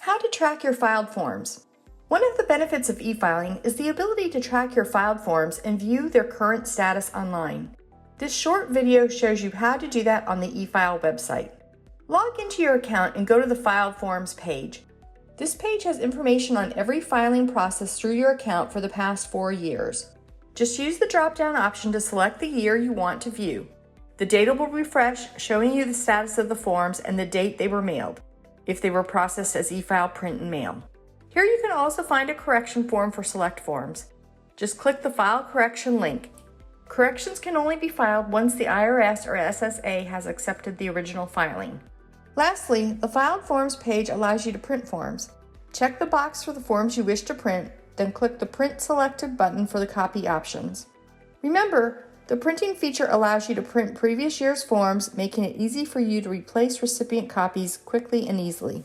How to track your filed forms. One of the benefits of e-filing is the ability to track your filed forms and view their current status online. This short video shows you how to do that on the e-file website. Log into your account and go to the Filed Forms page. This page has information on every filing process through your account for the past 4 years. Just use the drop-down option to select the year you want to view. The data will refresh, showing you the status of the forms and the date they were mailed, if they were processed as e-file, print, and mail. Here you can also find a correction form for select forms. Just click the File Correction link. Corrections can only be filed once the IRS or SSA has accepted the original filing. Lastly, the Filed Forms page allows you to print forms. Check the box for the forms you wish to print, then click the Print Selected button for the copy options. Remember, the printing feature allows you to print previous year's forms, making it easy for you to replace recipient copies quickly and easily.